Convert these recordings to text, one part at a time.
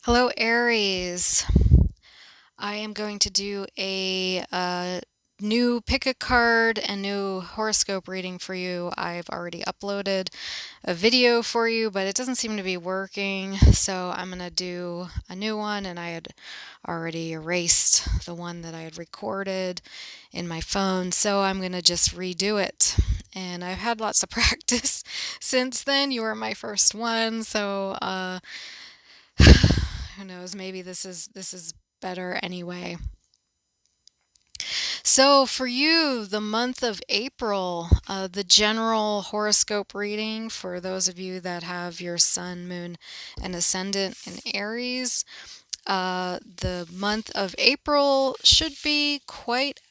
Hello, Aries. I am going to do a new pick a card and new horoscope reading for you. I've already uploaded a video for you, but it doesn't seem to be working. So I'm going to do a new one, and I had already erased the one that I had recorded in my phone. So I'm going to just redo it. And I've had lots of practice since then. You were my first one, so who knows? Maybe this is better anyway. So for you, the month of April, the general horoscope reading for those of you that have your sun, moon, and ascendant in Aries, the month of April should be quite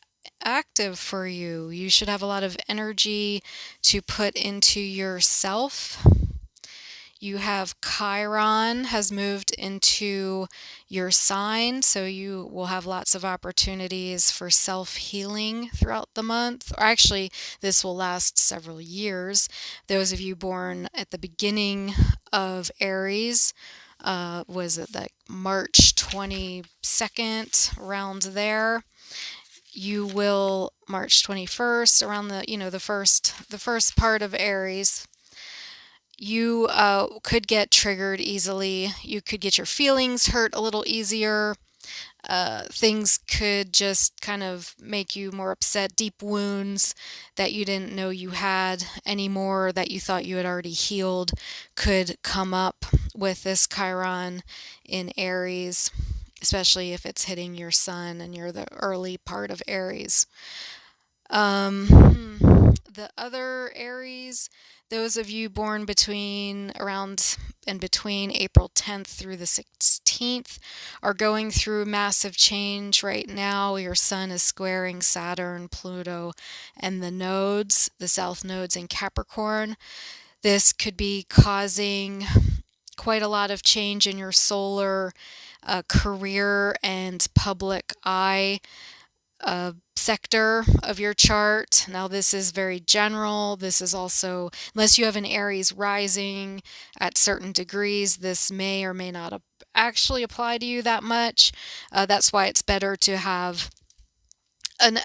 active for you. You should have a lot of energy to put into yourself. You have Chiron has moved into your sign, so you will have lots of opportunities for self-healing throughout the month. Or actually, this will last several years. Those of you born at the beginning of Aries, was it like March 22nd, around there? You will March 21st, around the first part of Aries. You could get triggered easily. You could get your feelings hurt a little easier. Things could just kind of make you more upset. Deep wounds that you didn't know you had anymore, that you thought you had already healed, could come up with this Chiron in Aries, especially if it's hitting your sun and you're the early part of Aries. The other Aries, those of you born between April 10th through the 16th, are going through massive change right now. Your sun is squaring Saturn, Pluto, and the south nodes in Capricorn. This could be causing quite a lot of change in your solar career and public eye sector of your chart. Now, this is very general. This is also, unless you have an Aries rising at certain degrees, this may or may not actually apply to you that much. That's why it's better to have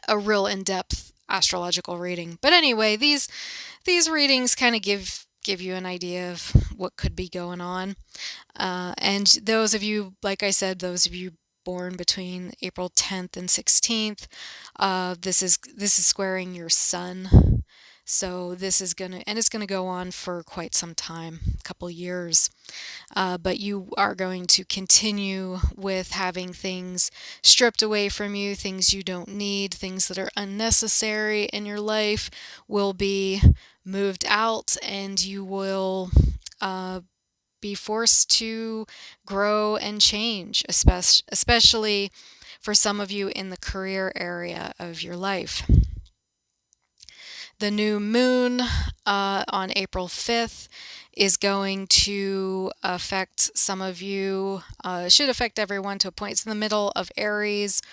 a real in-depth astrological reading. But anyway, these readings kind of give you an idea of what could be going on. And those of you, like I said, those of you born between April 10th and 16th, this is squaring your sun. So it's gonna go on for quite some time, a couple years. But you are going to continue with having things stripped away from you, things you don't need, things that are unnecessary in your life will be moved out, and you will be forced to grow and change, especially for some of you in the career area of your life. The new moon on April 5th is going to affect some of you. It should affect everyone to a point. It's in the middle of Aries.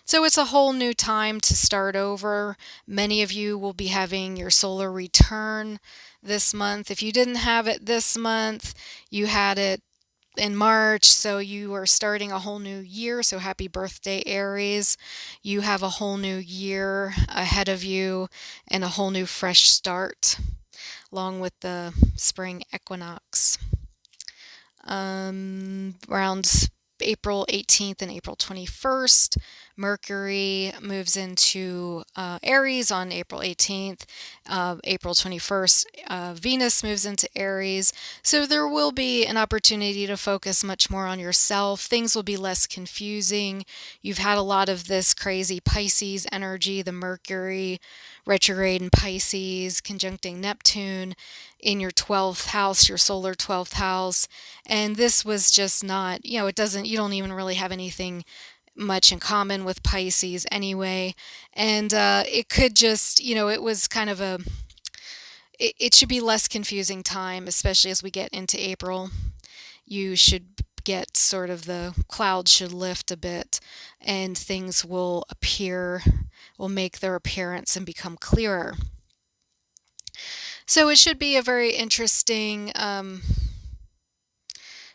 So it's a whole new time to start over. Many of you will be having your solar return this month. If you didn't have it this month, you had it in March, so you are starting a whole new year. So happy birthday, Aries. You have a whole new year ahead of you and a whole new fresh start, along with the spring equinox. Around April 18th and April 21st, Mercury moves into Aries on April 18th. April 21st, Venus moves into Aries. So there will be an opportunity to focus much more on yourself. Things will be less confusing. You've had a lot of this crazy Pisces energy, the Mercury retrograde in Pisces, conjuncting Neptune in your 12th house, your solar 12th house. And this was just not, you don't even really have anything much in common with Pisces anyway. And it could just, it was kind of it should be less confusing time, especially as we get into April. You should get sort of the clouds should lift a bit and things will make their appearance and become clearer. So it should be a very interesting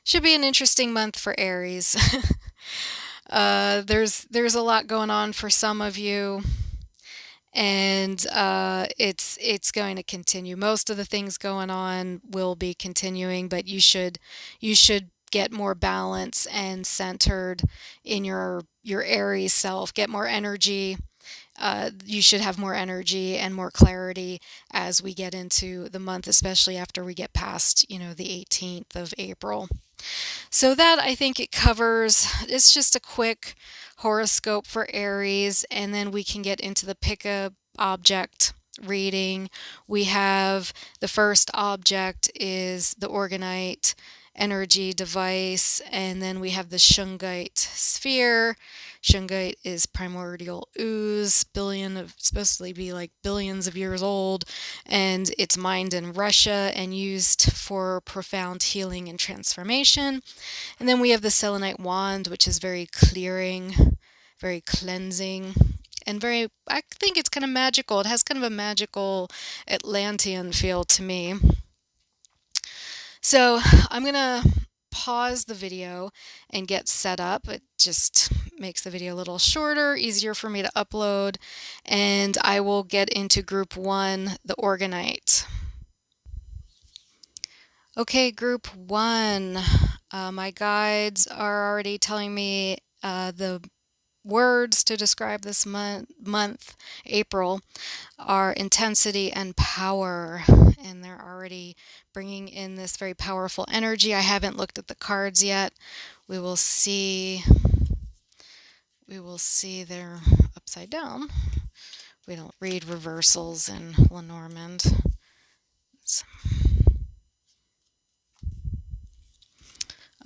Should be an interesting month for Aries. There's a lot going on for some of you, and it's going to continue. Most of the things going on will be continuing, but you should get more balance and centered in your Aries self. Get more energy. You should have more energy and more clarity as we get into the month, especially after we get past, the 18th of April. So that I think it covers, it's just a quick horoscope for Aries, and then we can get into the pick a object reading. We have the first object is the Organite energy device, and then we have the Shungite sphere. Shungite is primordial ooze, supposed to be like billions of years old, and it's mined in Russia and used for profound healing and transformation. And then we have the selenite wand, which is very clearing, very cleansing, and I think it's kind of magical. It has kind of a magical Atlantean feel to me. So I'm going to pause the video and get set up. It just makes the video a little shorter, easier for me to upload, and I will get into group 1, the Organite. Okay, group 1. My guides are already telling me the words to describe this month, April, are intensity and power, and they're already bringing in this very powerful energy. I haven't looked at the cards yet. We will see. They're upside down. We don't read reversals in Lenormand.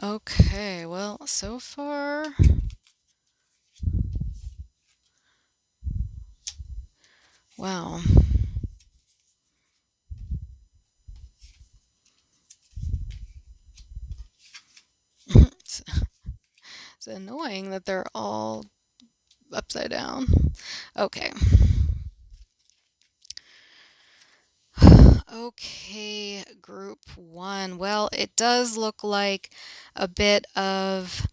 Okay, well, so far, wow. It's annoying that they're all upside down. Okay. Okay, group 1. Well, it does look like a bit of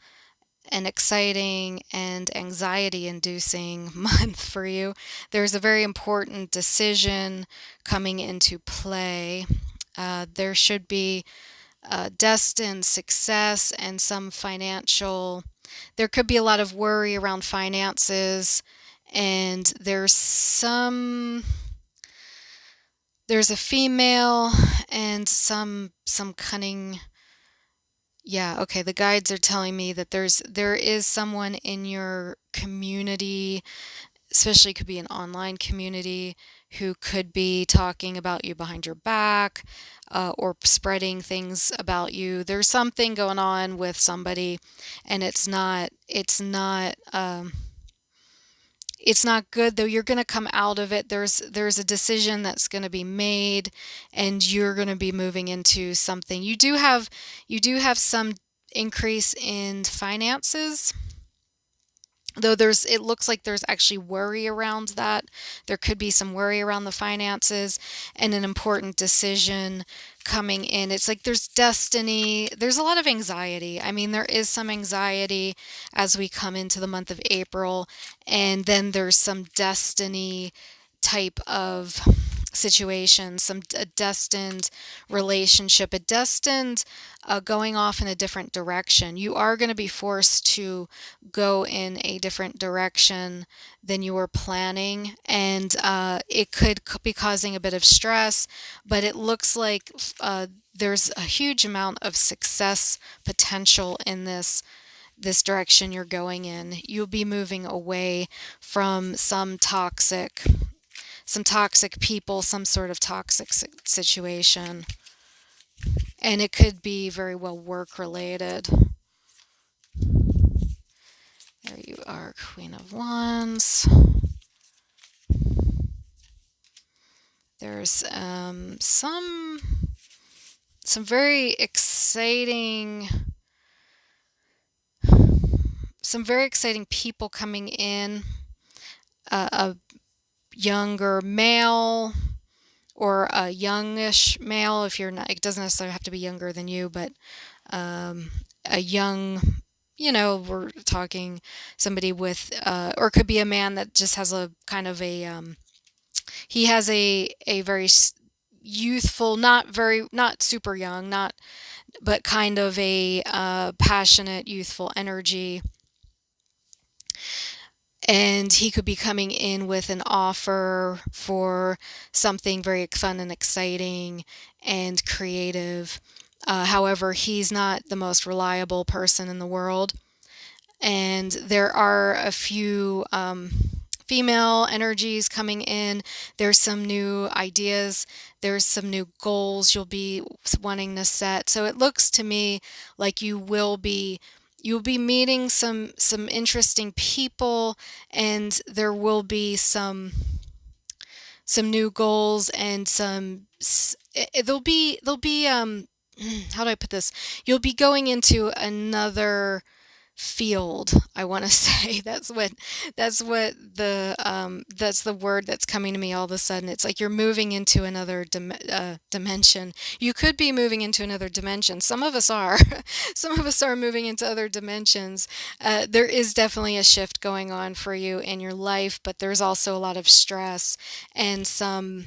an exciting and anxiety-inducing month for you. There's a very important decision coming into play. There should be destined success and some financial. There could be a lot of worry around finances, and there's a female and some cunning. Yeah, okay, the guides are telling me that there is someone in your community, especially could be an online community, who could be talking about you behind your back, or spreading things about you. There's something going on with somebody, and it's not good, though. You're going to come out of it. There's a decision that's going to be made, and you're going to be moving into something. You do have some increase in finances, though it looks like there's actually worry around that. There could be some worry around the finances and an important decision coming in. It's like there's destiny. There's a lot of anxiety. I mean, there is some anxiety as we come into the month of April, and then there's some destiny type of situation, a destined relationship, a destined going off in a different direction. You are going to be forced to go in a different direction than you were planning, and it could be causing a bit of stress, but it looks like there's a huge amount of success potential in this direction you're going in. You'll be moving away from some toxic people, some sort of toxic situation. And it could be very well work related. There you are, Queen of Wands. There's some very exciting people coming in. A younger male or a youngish male, if you're not, it doesn't necessarily have to be younger than you, but a young, we're talking somebody with, or it could be a man that just has a kind of he has a very youthful, not super young, but kind of a passionate, youthful energy. And he could be coming in with an offer for something very fun and exciting and creative. However, he's not the most reliable person in the world. And there are a few female energies coming in. There's some new ideas. There's some new goals you'll be wanting to set. So it looks to me like you'll be meeting some interesting people, and there will be some new goals and there'll be how do I put this? You'll be going into another field, I want to say. That's the word that's coming to me all of a sudden. It's like you're moving into another dimension. You could be moving into another dimension. Some of us are. Some of us are moving into other dimensions. There is definitely a shift going on for you in your life, but there's also a lot of stress and some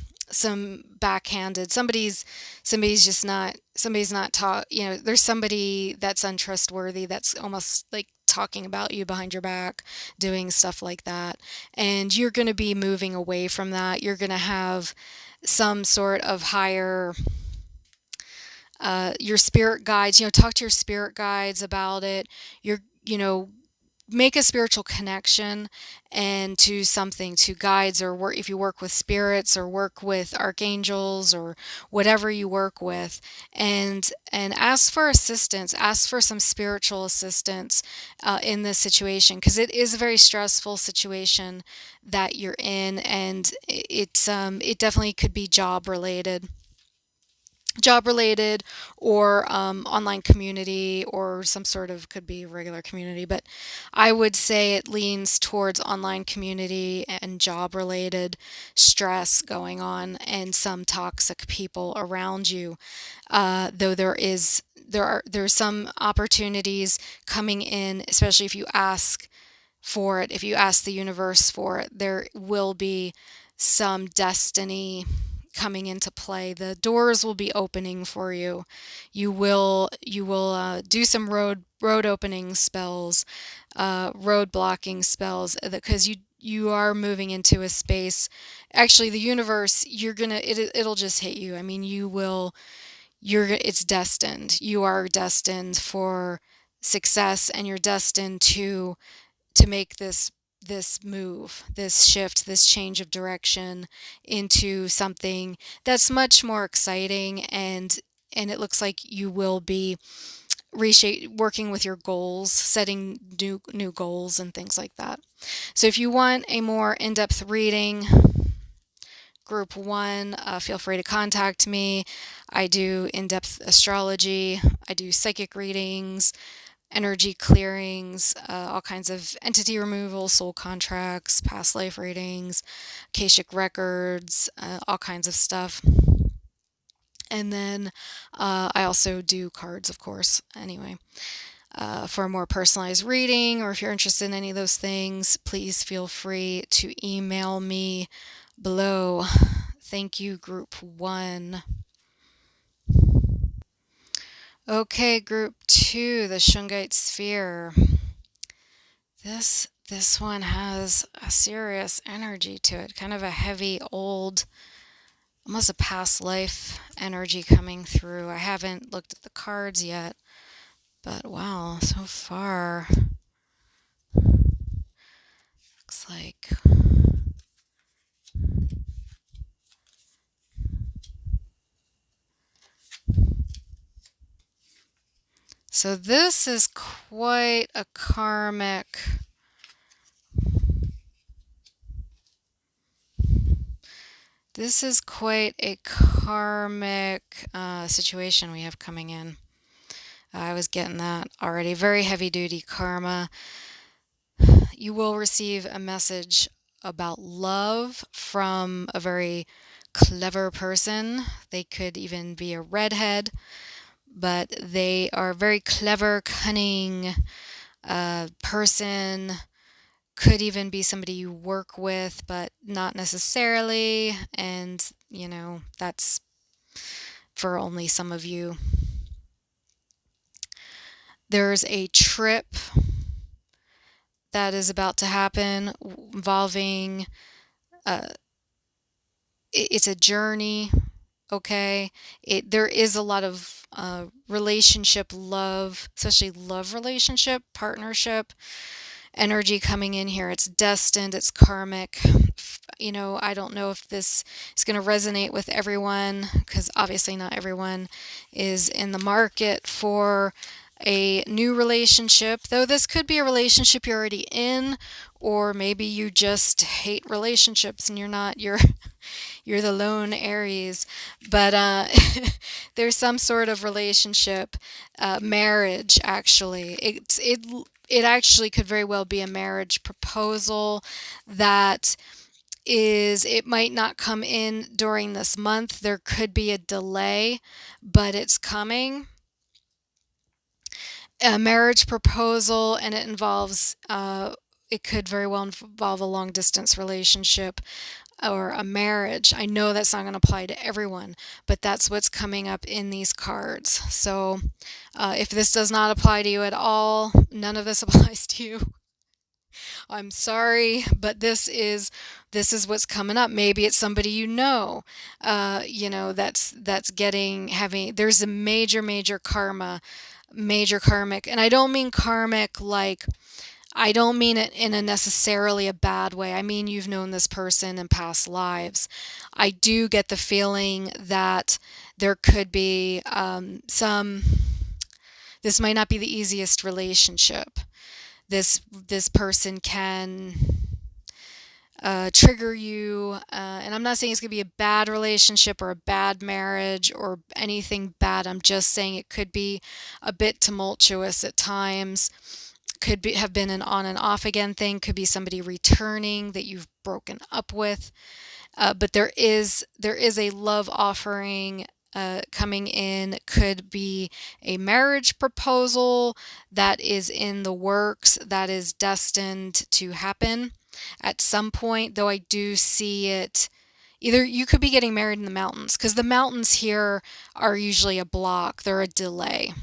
backhanded, somebody's not taught, there's somebody that's untrustworthy, that's almost like talking about you behind your back, doing stuff like that. And you're going to be moving away from that. You're going to have some sort of higher, your spirit guides, talk to your spirit guides about it. You're, make a spiritual connection and to something, to guides, or work, if you work with spirits or work with archangels or whatever you work with, and ask for assistance, ask for some spiritual assistance in this situation, because it is a very stressful situation that you're in, and it definitely could be job related, or online community, or some sort of, could be regular community, but I would say it leans towards online community and job related stress going on, and some toxic people around you. Though there's some opportunities coming in, especially if you ask for it, if you ask the universe for it, there will be some destiny coming into play. The doors will be opening for you. You will do some road opening spells, road blocking spells, because you are moving into a space. Actually, the universe, it'll just hit you. I mean, it's destined. You are destined for success, and you're destined to make this move, this shift, this change of direction into something that's much more exciting, and it looks like you will be working with your goals, setting new goals and things like that. So if you want a more in-depth reading, Group 1, feel free to contact me. I do in-depth astrology, I do psychic readings, energy clearings, all kinds of entity removal, soul contracts, past life readings, Akashic records, all kinds of stuff. And then I also do cards, of course, anyway. For a more personalized reading, or if you're interested in any of those things, please feel free to email me below. Thank you, Group 1. Okay, Group 2, the Shungite Sphere. This one has a serious energy to it, kind of a heavy, old, almost a past life energy coming through. I haven't looked at the cards yet, but wow, so far, looks like so this is quite a karmic. This is quite a karmic situation we have coming in. I was getting that already. Very heavy duty karma. You will receive a message about love from a very clever person. They could even be a redhead, but they are very clever, cunning person. Could even be somebody you work with, but not necessarily. And, that's for only some of you. There's a trip that is about to happen involving, uh, it's a journey, okay? There is a lot of relationship, love, especially love relationship, partnership energy coming in here. It's destined, it's karmic. I don't know if this is going to resonate with everyone because obviously not everyone is in the market for a new relationship, though this could be a relationship you're already in, or maybe you just hate relationships and you're the lone Aries, but there's some sort of relationship, marriage actually. It actually could very well be a marriage proposal that it might not come in during this month. There could be a delay, but it's coming. A marriage proposal, and it could very well involve a long distance relationship or a marriage. I know that's not going to apply to everyone, but that's what's coming up in these cards. So if this does not apply to you at all, none of this applies to you. I'm sorry, but this is what's coming up. Maybe it's somebody that's having. There's a major karma, major karmic, and I don't mean karmic like. I don't mean it in a necessarily a bad way. I mean, you've known this person in past lives. I do get the feeling that there could be this might not be the easiest relationship. This person can trigger you, and I'm not saying it's going to be a bad relationship or a bad marriage or anything bad. I'm just saying it could be a bit tumultuous at times. Have been an on and off again thing. Could be somebody returning that you've broken up with. But there is a love offering coming in. Could be a marriage proposal that is in the works, that is destined to happen at some point, though I do see it. Either you could be getting married in the mountains, because the mountains here are usually a block, they're a delay.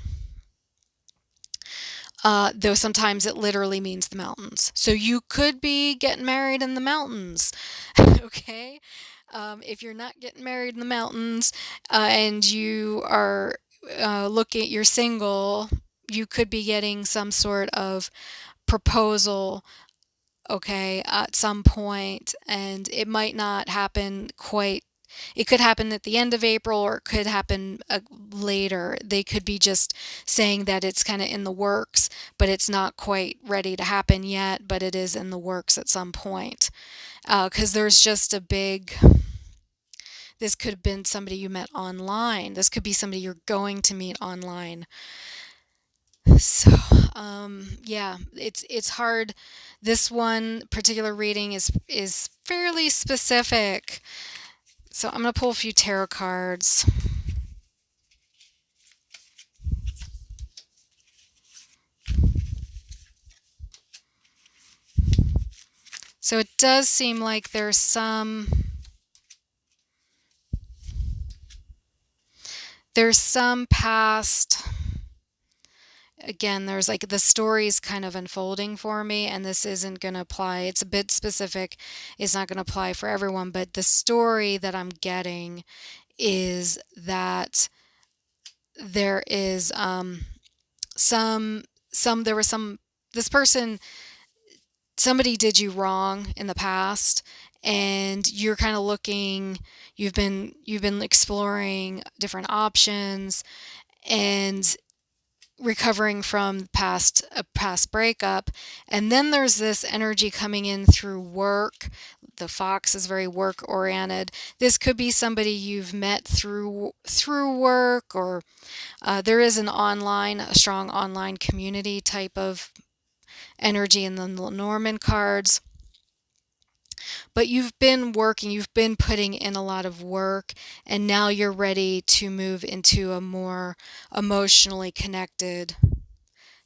Though sometimes it literally means the mountains. So you could be getting married in the mountains, okay? If you're not getting married in the mountains and you are you're single, you could be getting some sort of proposal, okay, at some point, and it might not happen quite. It could happen at the end of April, or it could happen later. They could be just saying that it's kind of in the works, but it's not quite ready to happen yet, but it is in the works at some point. Because there's just this could have been somebody you met online. This could be somebody you're going to meet online. So, yeah, it's hard. This one particular reading is fairly specific. So I'm going to pull a few tarot cards. So it does seem like there's some past. Again, there's like the story's kind of unfolding for me, and this isn't going to apply. It's a bit specific. It's not going to apply for everyone, but the story that I'm getting is that there is there was this person, somebody did you wrong in the past, and you're kind of you've been exploring different options and recovering from a past breakup. And then there's this energy coming in through work. The fox is very work oriented. This could be somebody you've met through work, or there is a strong online community type of energy in the Norman cards. But you've been working, you've been putting in a lot of work, and now you're ready to move into a more emotionally connected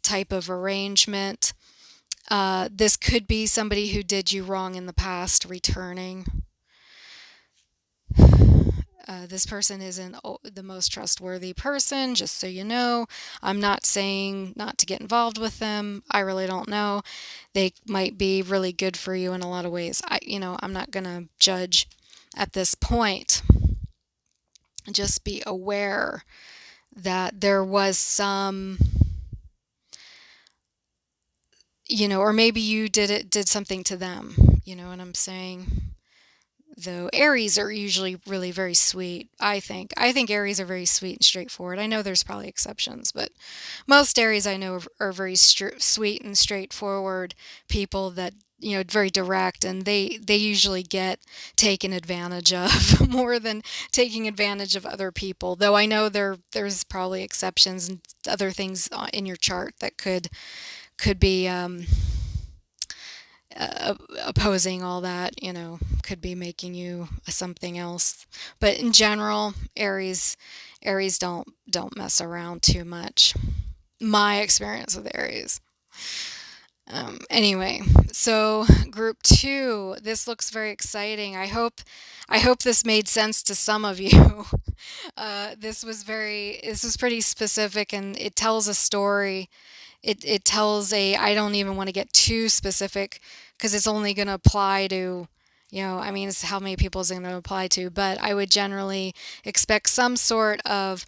type of arrangement. This could be somebody who did you wrong in the past returning. This person isn't the most trustworthy person, just so you know. I'm not saying not to get involved with them. I really don't know. They might be really good for you in a lot of ways. I'm not going to judge at this point. Just be aware that there was some, or maybe you did something to them. You know what I'm saying? Though AIRES are usually really very sweet, I think. I think AIRES are very sweet and straightforward. I know there's probably exceptions, but most AIRES I know are very sweet and straightforward people that, very direct, and they usually get taken advantage of more than taking advantage of other people. Though I know there's probably exceptions and other things in your chart that could be opposing all that, could be making you something else. But in general, AIRES don't mess around too much. My experience with AIRES. Anyway, so group 2, this looks very exciting. I hope this made sense to some of you. This was pretty specific, and it tells a story. It tells I don't even want to get too specific because it's only going to apply to, it's how many people is it going to apply to, but I would generally expect some sort of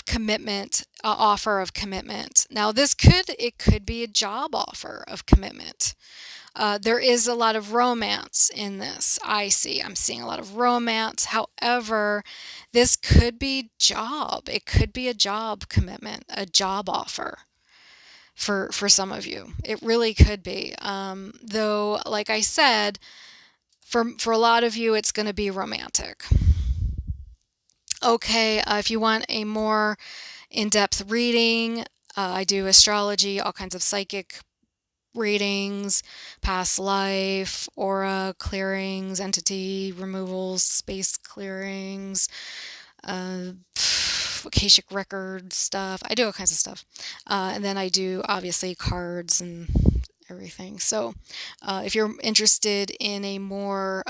commitment, offer of commitment. Now it could be a job offer of commitment. There is a lot of romance in this. I'm seeing a lot of romance. However, this could be job. It could be a job commitment, a job offer for some of you. It really could be. Though, like I said, for a lot of you, it's going to be romantic. Okay, if you want a more in-depth reading, I do astrology, all kinds of psychic readings, past life, aura clearings, entity removals, space clearings, Akashic record stuff. I do all kinds of stuff. And then I do, obviously, cards and everything. So if you're interested in a more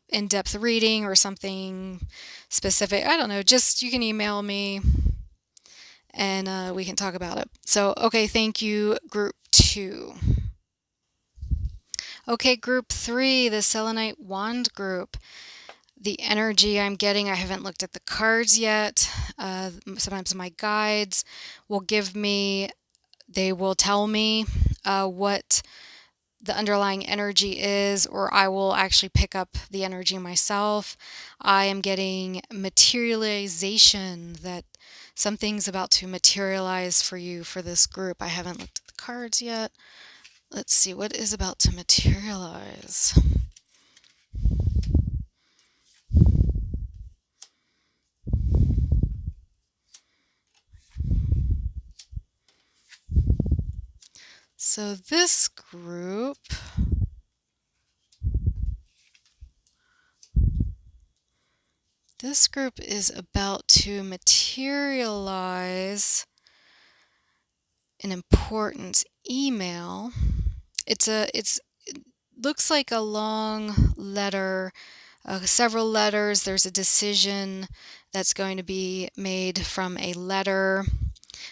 in-depth reading or something specific, I don't know, just you can email me and we can talk about it. So, okay, thank you, group 2. Okay, group 3, the Selenite Wand group. The energy I'm getting, I haven't looked at the cards yet. Sometimes my guides will they will tell me what the underlying energy is, or I will actually pick up the energy myself. I am getting materialization, that something's about to materialize for you for this group. I haven't looked at the cards yet. Let's see, what is about to materialize? So this group is about to materialize an important email. It looks like a long letter, several letters. There's a decision that's going to be made from a letter.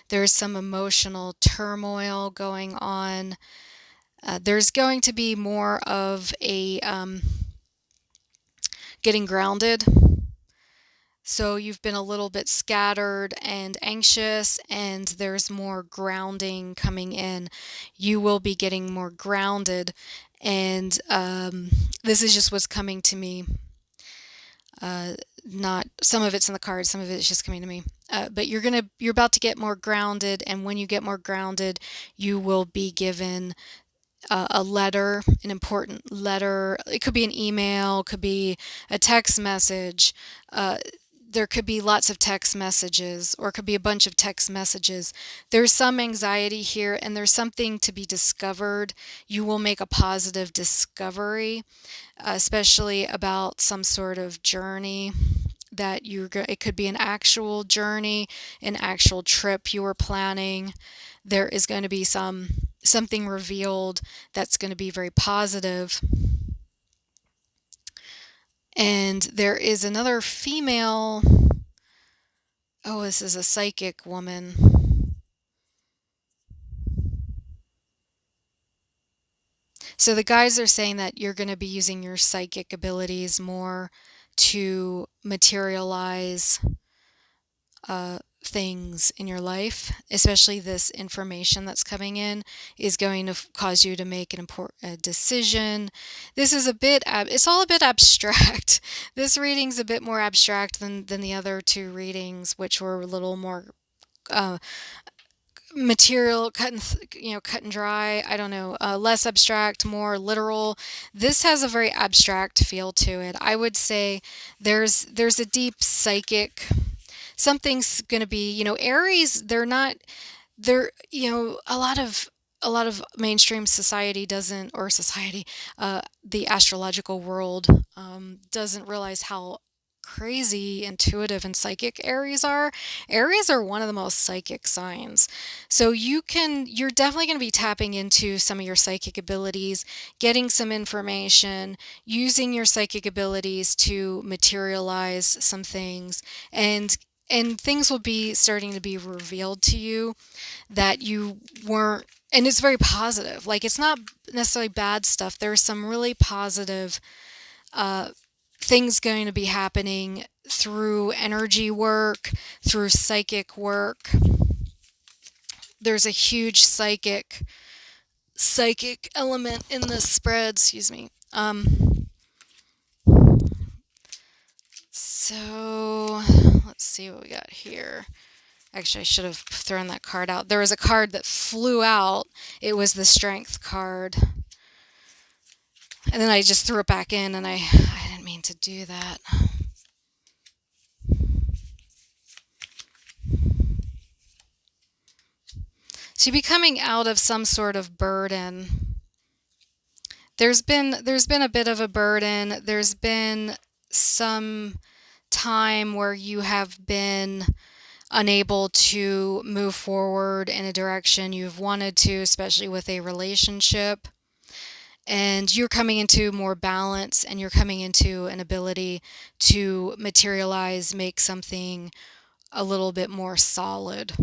There's some emotional turmoil going on. There's going to be more of a getting grounded. So you've been a little bit scattered and anxious, and there's more grounding coming in. You will be getting more grounded, and this is just what's coming to me. Not some of it's in the cards, some of it's just coming to me. But you're about to get more grounded, and when you get more grounded, you will be given a letter, an important letter. It could be an email, could be a text message. there could be lots of text messages, or it could be a bunch of text messages. There's some anxiety here, and there's something to be discovered. You will make a positive discovery, especially about some sort of journey that it could be an actual journey, an actual trip you were planning. There is going to be something revealed that's going to be very positive. And there is another female. Oh, this is a psychic woman. So the guys are saying that you're going to be using your psychic abilities more to materialize things in your life, especially this information that's coming in is going to cause you to make an important decision. This is it's all a bit abstract. This reading's a bit more abstract than the other two readings, which were a little more material, cut and dry. I don't know, less abstract, more literal. This has a very abstract feel to it. I would say there's a deep psychic. Something's going to be, Aries, a lot of mainstream society doesn't, or society, the astrological world, doesn't realize how crazy intuitive and psychic Aries are. Aries are one of the most psychic signs. So you're definitely going to be tapping into some of your psychic abilities, getting some information, using your psychic abilities to materialize some things, and things will be starting to be revealed to you that you weren't, and it's very positive. Like, it's not necessarily bad stuff. There's some really positive things going to be happening through energy work, through psychic work. There's a huge psychic element in this spread, excuse me. So let's see what we got here. Actually, I should have thrown that card out. There was a card that flew out. It was the Strength card. And then I just threw it back in, and I didn't mean to do that. So you'd be coming out of some sort of burden. There's been a bit of a burden. There's been some time where you have been unable to move forward in a direction you've wanted to, especially with a relationship. And you're coming into more balance, and you're coming into an ability to materialize, make something a little bit more solid,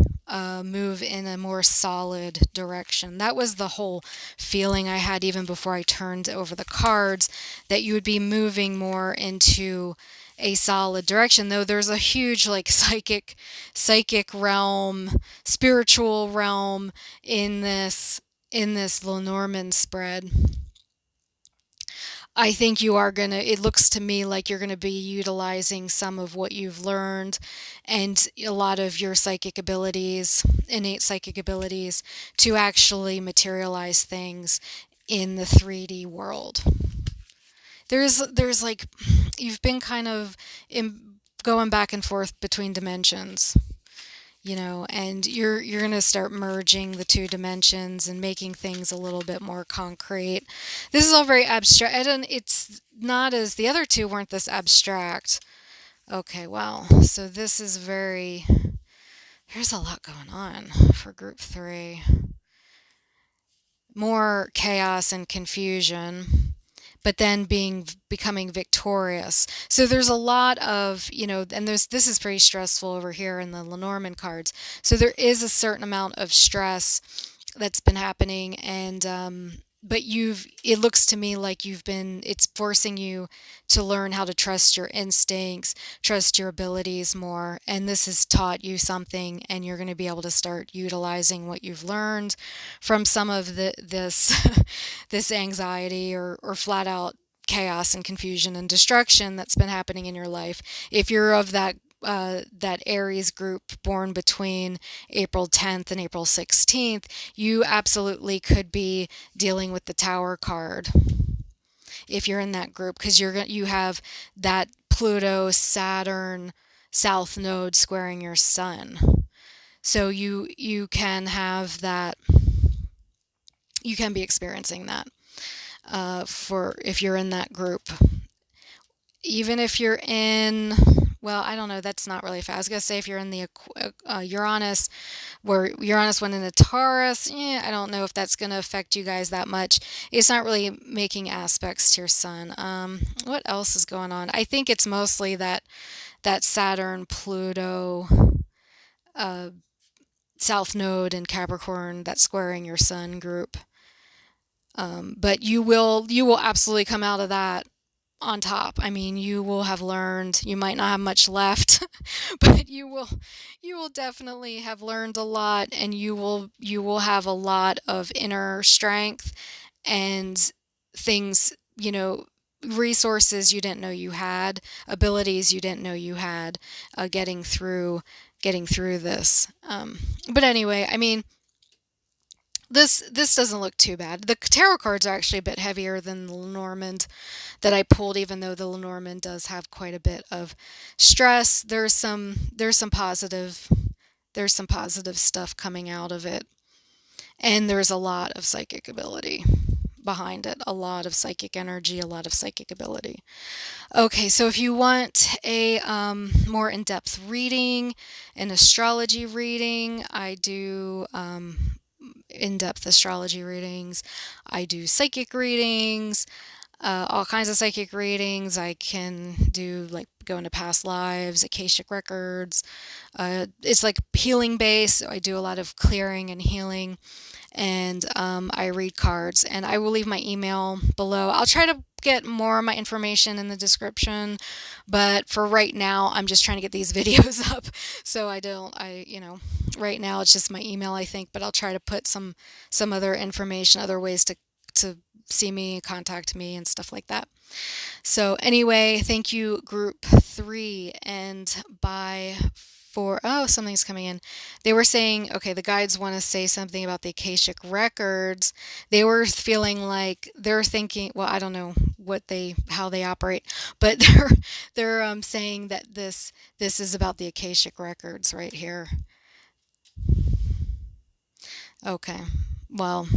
move in a more solid direction. That was the whole feeling I had even before I turned over the cards, that you would be moving more into a solid direction, though there's a huge psychic realm, spiritual realm in this Lenormand spread. I think it looks to me like you're going to be utilizing some of what you've learned and a lot of your psychic abilities, innate psychic abilities, to actually materialize things in the 3D world. There's you've been kind of going back and forth between dimensions. And you're going to start merging the two dimensions and making things a little bit more concrete. This is all very abstract. It's not as the other two weren't this abstract. Okay, wow. So this is there's a lot going on for group 3. More chaos and confusion, but then becoming victorious. So there's a lot of, and this is pretty stressful over here in the Lenormand cards. So there is a certain amount of stress that's been happening, and but it looks to me like it's forcing you to learn how to trust your instincts, trust your abilities more, and this has taught you something, and you're going to be able to start utilizing what you've learned from some of this this anxiety or flat out chaos and confusion and destruction that's been happening in your life. If you're of that Aries group born between April 10th and April 16th, you absolutely could be dealing with the Tower card if you're in that group, because you have that Pluto, Saturn, south node squaring your sun. So you can have that, you can be experiencing that for if you're in that group. Even if you're in, well, I don't know, that's not really fast. I was going to say if you're in the Uranus, where Uranus went into Taurus, I don't know if that's going to affect you guys that much. It's not really making aspects to your sun. What else is going on? I think it's mostly that Saturn, Pluto, uh, South Node and Capricorn, that squaring your sun group. But you will absolutely come out of that on top. I mean, you will have learned. You might not have much left, but you will definitely have learned a lot, and you will have a lot of inner strength and things, resources you didn't know you had, abilities you didn't know you had, getting through this. But anyway, I mean, this doesn't look too bad. The tarot cards are actually a bit heavier than the Lenormand that I pulled, even though the Lenormand does have quite a bit of stress. There's some positive stuff coming out of it, and there's a lot of psychic ability behind it, a lot of psychic energy, a lot of psychic ability. Okay, so if you want a more in-depth reading, an astrology reading, I do in-depth astrology readings. I do psychic readings, all kinds of psychic readings. I can do like go into past lives, Akashic records. It's like healing based. So I do a lot of clearing and healing, and I read cards. And I will leave my email below. I'll try to get more of my information in the description, but for right now, I'm just trying to get these videos up. So right now it's just my email, I think, but I'll try to put some other information, other ways to see me, contact me, and stuff like that. So anyway, thank you, group 3, and bye for, oh, something's coming in. They were saying, okay, the guides want to say something about the Akashic records. They were feeling like they're thinking, well, I don't know how they operate, but they're saying that this is about the Akashic records right here. Okay. Well,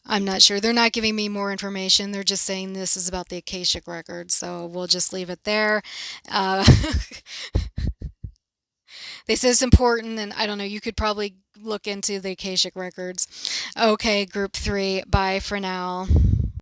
I'm not sure. They're not giving me more information. They're just saying this is about the Akashic records, so we'll just leave it there. Uh, they said it's important, and I don't know, you could probably look into the Akashic records. Okay, group 3, bye for now.